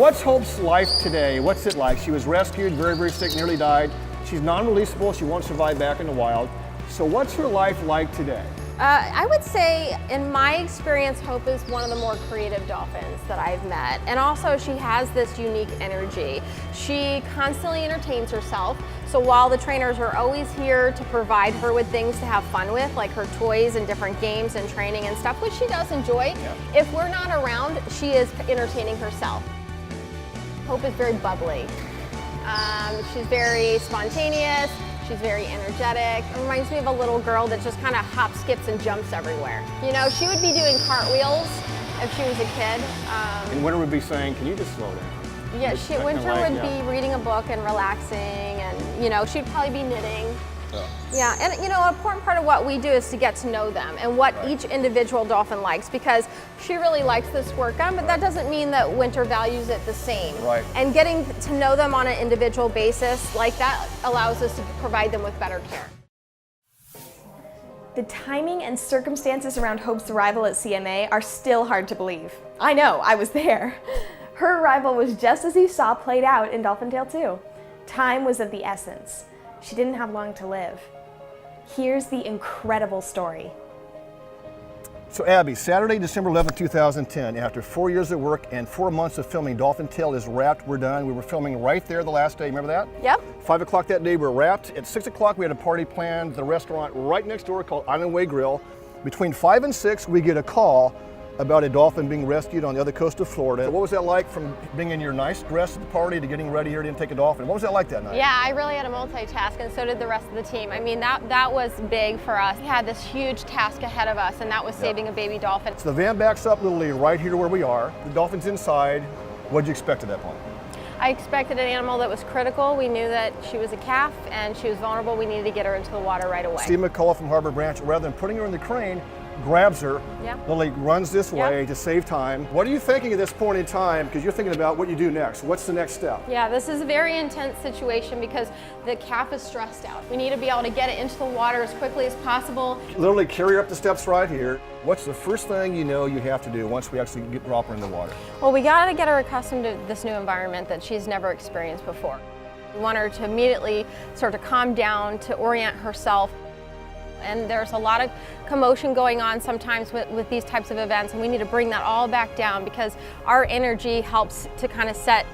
what's Hope's life today? What's it like? She was rescued, very, very sick, nearly died. She's non-releasable, she won't survive back in the wild. So what's her life like today? I would say, in my experience, Hope is one of the more creative dolphins that I've met. And also, she has this unique energy. She constantly entertains herself. So while the trainers are always here to provide her with things to have fun with, like her toys and different games and training and stuff, which she does enjoy, if we're not around, she is entertaining herself. Hope is very bubbly. She's very spontaneous. She's very energetic. It reminds me of a little girl that just kind of hops, skips, and jumps everywhere. You know, she would be doing cartwheels if she was a kid. And Winter would be saying, can you just slow down? Yeah, Winter would be reading a book and relaxing, and, you know, she'd probably be knitting. Yeah, and you know, an important part of what we do is to get to know them and what each individual dolphin likes, because she really likes the squirt gun, but that doesn't mean that Winter values it the same. And getting to know them on an individual basis like that allows us to provide them with better care. The timing and circumstances around Hope's arrival at CMA are still hard to believe. I know, I was there. Her arrival was just as you saw played out in Dolphin Tale 2. Time was of the essence. She didn't have long to live. Here's the incredible story. So Abby, Saturday, December 11, 2010, after 4 years of work and 4 months of filming, Dolphin Tale is wrapped, we're done. We were filming right there the last day, remember that? Yep. 5 o'clock that day, we were wrapped. At 6 o'clock, we had a party planned at the restaurant right next door called Island Way Grill. Between 5 and 6, we get a call about a dolphin being rescued on the other coast of Florida. What was that like, from being in your nice dress at the party to getting ready here to take a dolphin? What was that like that night? Yeah, I really had to multitask, and so did the rest of the team. I mean, that was big for us. We had this huge task ahead of us, and that was saving a baby dolphin. So the van backs up literally right here to where we are. The dolphin's inside. What did you expect at that point? I expected an animal that was critical. We knew that she was a calf and she was vulnerable. We needed to get her into the water right away. Steve McCullough from Harbor Branch, rather than putting her in the crane, grabs her, literally runs this way to save time. What are you thinking at this point in time? Because you're thinking about what you do next. What's the next step? Yeah, this is a very intense situation because the calf is stressed out. We need to be able to get it into the water as quickly as possible. Literally carry her up the steps right here. What's the first thing you know you have to do once we actually drop her in the water? Well, we got to get her accustomed to this new environment that she's never experienced before. We want her to immediately start to calm down, to orient herself. And there's a lot of commotion going on sometimes with these types of events, and we need to bring that all back down, because our energy helps to kind of set,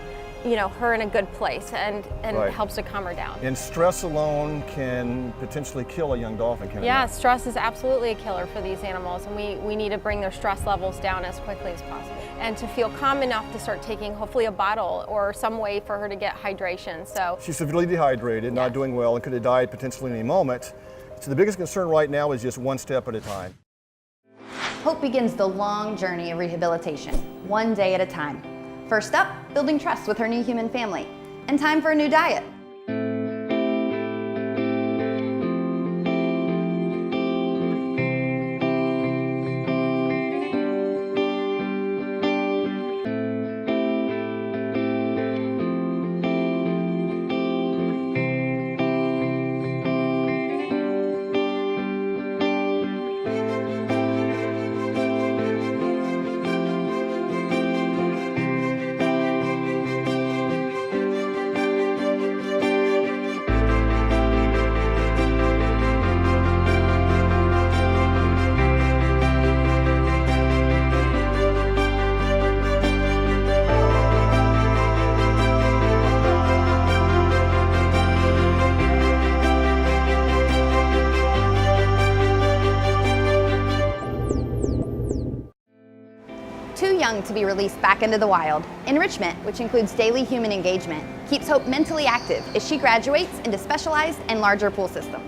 you know, her in a good place and helps to calm her down. And stress alone can potentially kill a young dolphin, can it? Yeah, stress is absolutely a killer for these animals, and we need to bring their stress levels down as quickly as possible. And to feel calm enough to start taking hopefully a bottle or some way for her to get hydration. So she's severely dehydrated, not doing well, and could have died potentially any moment. So the biggest concern right now is just one step at a time. Hope begins the long journey of rehabilitation, one day at a time. First up, building trust with her new human family, and time for a new diet. Too young to be released back into the wild, enrichment, which includes daily human engagement, keeps Hope mentally active as she graduates into specialized and larger pool systems.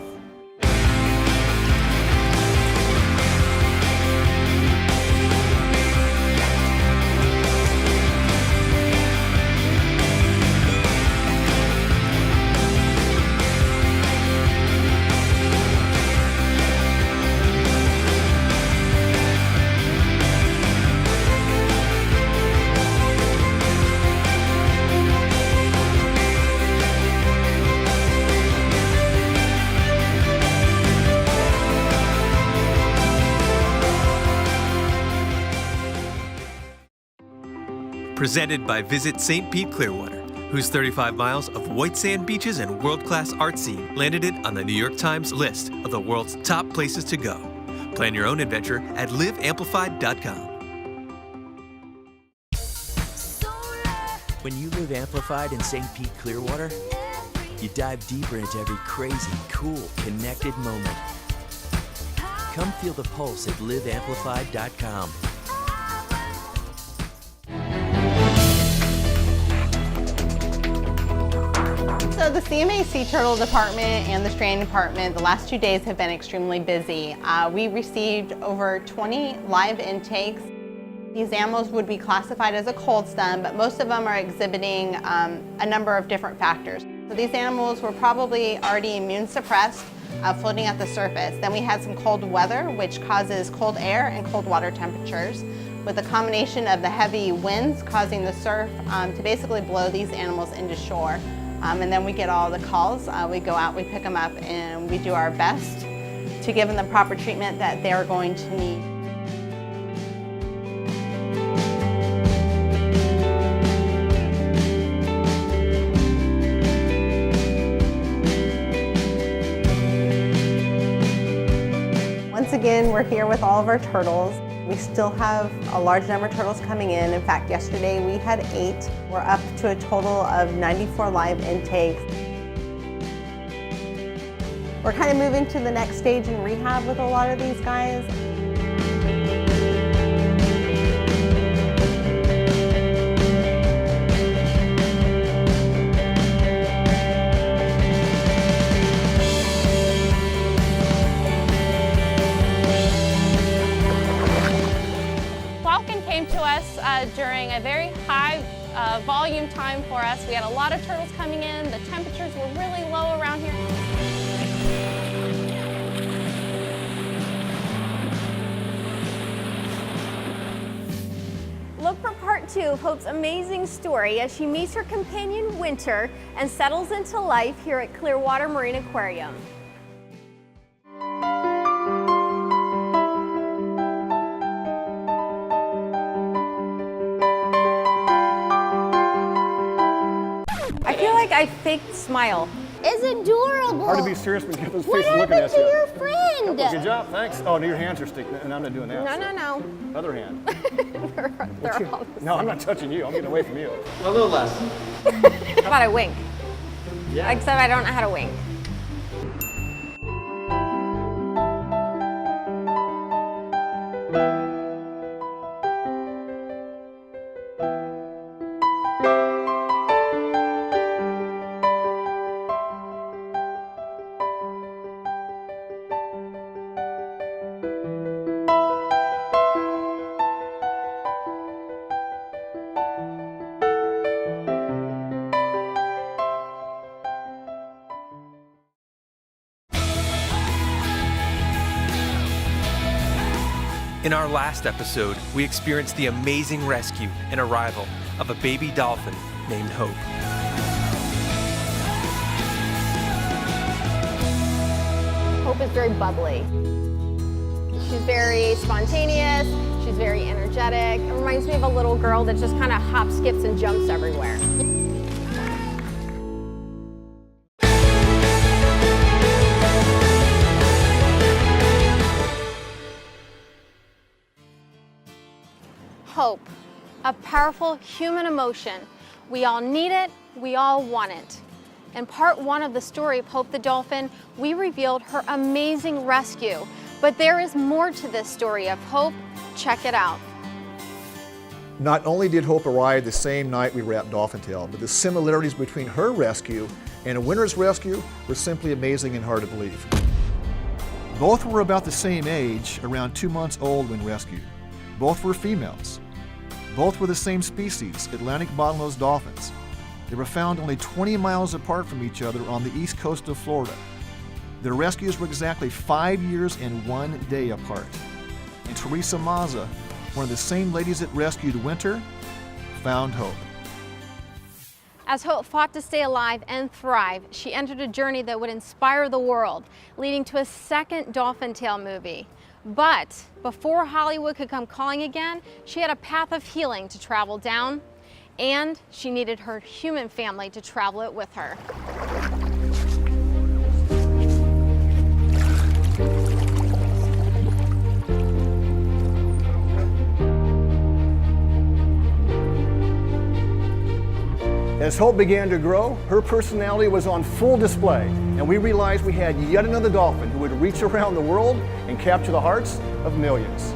presented by Visit St. Pete Clearwater, whose 35 miles of white sand beaches and world-class art scene landed it on the New York Times list of the world's top places to go. Plan your own adventure at liveamplified.com. When you live amplified in St. Pete Clearwater, you dive deeper into every crazy, cool, connected moment. Come feel the pulse at liveamplified.com. So the CMA Sea Turtle Department and the Stranding Department, the last 2 days have been extremely busy. We received over 20 live intakes. These animals would be classified as a cold stun, but most of them are exhibiting a number of different factors. So these animals were probably already immune suppressed, floating at the surface. Then we had some cold weather, which causes cold air and cold water temperatures, with a combination of the heavy winds causing the surf to basically blow these animals into shore. And then we get all the calls. We go out, we pick them up, and we do our best to give them the proper treatment that they're going to need. Once again, we're here with all of our turtles. We still have a large number of turtles coming in. In fact, yesterday we had 8. We're up to a total of 94 live intakes. We're kind of moving to the next stage in rehab with a lot of these guys. Came to us during a very high volume time for us. We had a lot of turtles coming in. The temperatures were really low around here. Look for part 2 of Hope's amazing story as she meets her companion Winter and settles into life here at Clearwater Marine Aquarium. I feel like I faked smile. It's adorable. Hard to be serious when you get those What faces looking happened at to you. your friend? Good job, thanks. Oh, no, your hands are sticking, and I'm not doing that. No. Other hand. They're all the No, I'm not touching you. I'm getting away from you. A little less. How about I wink? Yeah. Except I don't know how to wink. In our last episode, we experienced the amazing rescue and arrival of a baby dolphin named Hope. Hope is very bubbly. She's very spontaneous. She's very energetic. It reminds me of a little girl that just kind of hops, skips, and jumps everywhere. Hope, a powerful human emotion. We all need it, we all want it. In part 1 of the story of Hope the Dolphin, we revealed her amazing rescue. But there is more to this story of Hope. Check it out. Not only did Hope arrive the same night we wrapped Dolphin Tale, but the similarities between her rescue and a winter's rescue were simply amazing and hard to believe. Both were about the same age, around 2 months old when rescued. Both were females. Both were the same species, Atlantic bottlenose dolphins. They were found only 20 miles apart from each other on the east coast of Florida. Their rescues were exactly 5 years and 1 day apart. And Teresa Mazza, one of the same ladies that rescued Winter, found Hope. As Hope fought to stay alive and thrive, she entered a journey that would inspire the world, leading to a second Dolphin Tale movie. But before Hollywood could come calling again, she had a path of healing to travel down. and she needed her human family to travel it with her. As Hope began to grow, her personality was on full display, and we realized we had yet another dolphin who would reach around the world and capture the hearts of millions.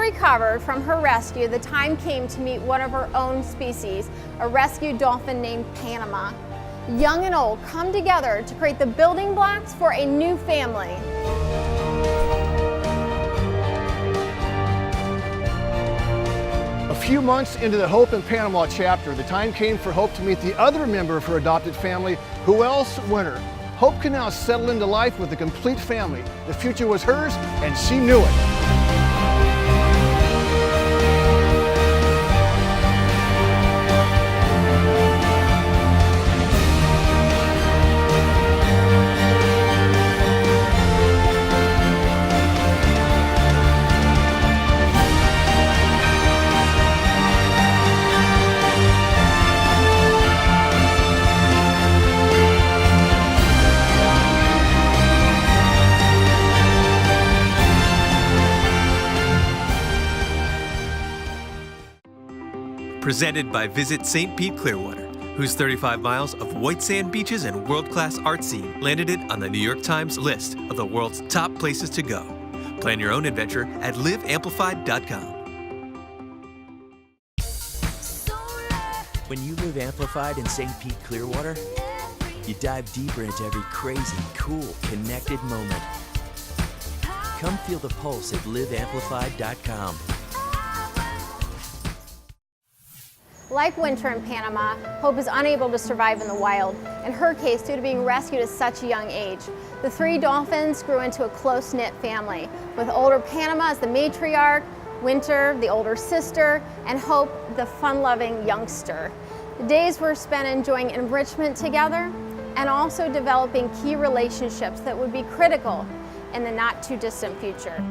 Recovered from her rescue, the time came to meet one of her own species, a rescued dolphin named Panama. Young and old come together to create the building blocks for a new family. A few months into the Hope and Panama chapter, the time came for Hope to meet the other member of her adopted family. Who else? Winter. Hope can now settle into life with a complete family. The future was hers, and she knew it. Presented by Visit St. Pete Clearwater, whose 35 miles of white sand beaches and world-class art scene landed it on the New York Times list of the world's top places to go. Plan your own adventure at liveamplified.com. When you live amplified in St. Pete Clearwater, you dive deeper into every crazy, cool, connected moment. Come feel the pulse at liveamplified.com. Like Winter in Panama, Hope is unable to survive in the wild, in her case due to being rescued at such a young age. The three dolphins grew into a close-knit family, with older Panama as the matriarch, Winter, the older sister, and Hope, the fun-loving youngster. The days were spent enjoying enrichment together and also developing key relationships that would be critical in the not-too-distant future.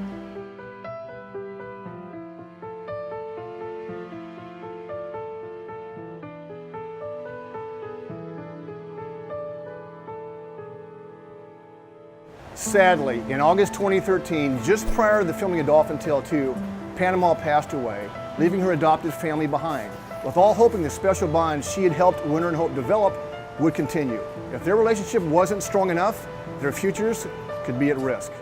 Sadly, in August 2013, just prior to the filming of Dolphin Tale 2, Panama passed away, leaving her adopted family behind, with all hoping the special bond she had helped Winter and Hope develop would continue. If their relationship wasn't strong enough, their futures could be at risk.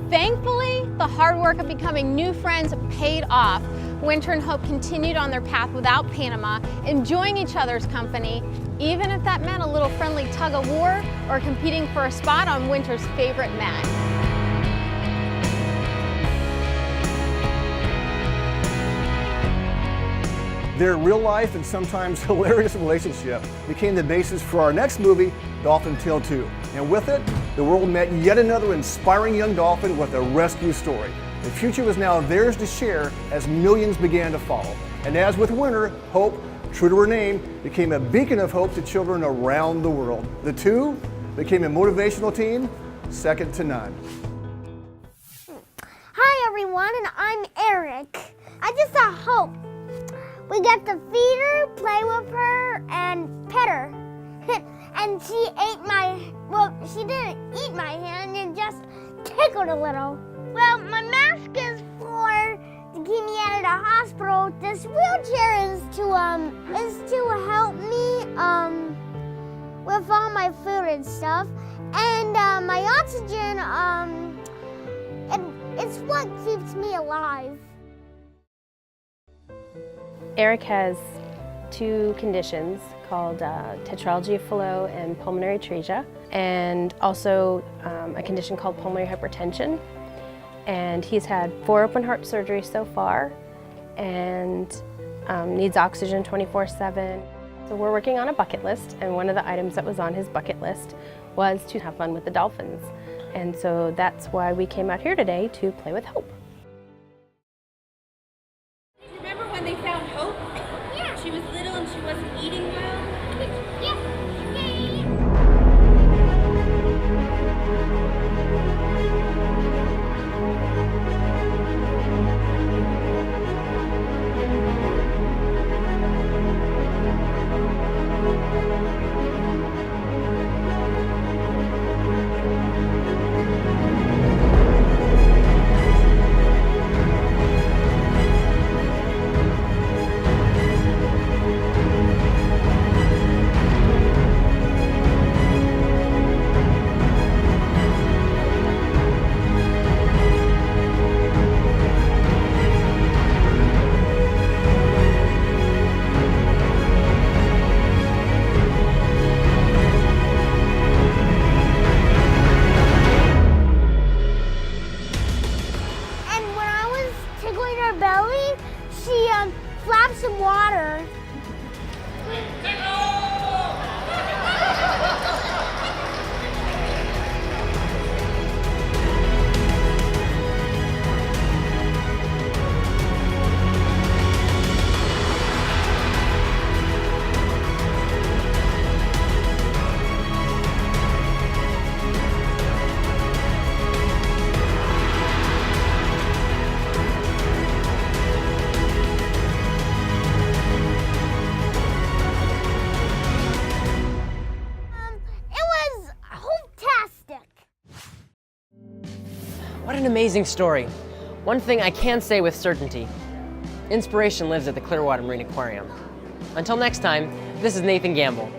Thankfully, the hard work of becoming new friends paid off. Winter and Hope continued on their path without Panama, enjoying each other's company, even if that meant a little friendly tug-of-war or competing for a spot on Winter's favorite mat. Their real-life and sometimes hilarious relationship became the basis for our next movie, Dolphin Tale 2. And with it, the world met yet another inspiring young dolphin with a rescue story. The future was now theirs to share as millions began to follow. And as with Winter, Hope, true to her name, became a beacon of hope to children around the world. The two became a motivational team second to none. Hi everyone, and I'm Eric. I just saw Hope. We got to feed her, play with her, and pet her. And she ate she didn't eat my hand, and just tickled a little. Well, my mask is for to keep me out of the hospital. This wheelchair is to help me with all my food and stuff. And my oxygen, it's what keeps me alive. Eric has two conditions called tetralogy of Fallot and pulmonary atresia, and also a condition called pulmonary hypertension. And he's had 4 open heart surgeries so far and needs oxygen 24/7. So we're working on a bucket list, and one of the items that was on his bucket list was to have fun with the dolphins. And so that's why we came out here today to play with Hope. Remember when they found Hope? Yeah. She was little and she wasn't eating well. Yeah. Belly, she flapped some water. What an amazing story. One thing I can say with certainty, inspiration lives at the Clearwater Marine Aquarium. Until next time, this is Nathan Gamble.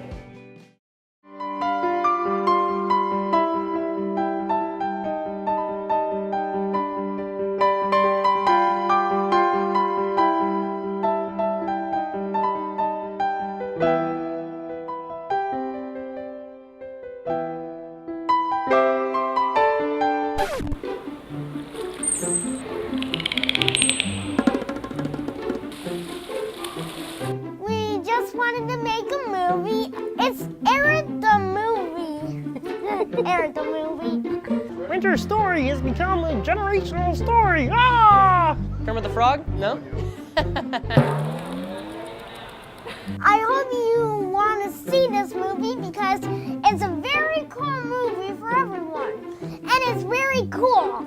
We just wanted to make a movie. It's Eric the Movie. Eric the Movie. Winter's story has become a generational story. Ah! Kermit the Frog? No? I hope you want to see this movie because it's a very cool movie for everyone. And it's very cool.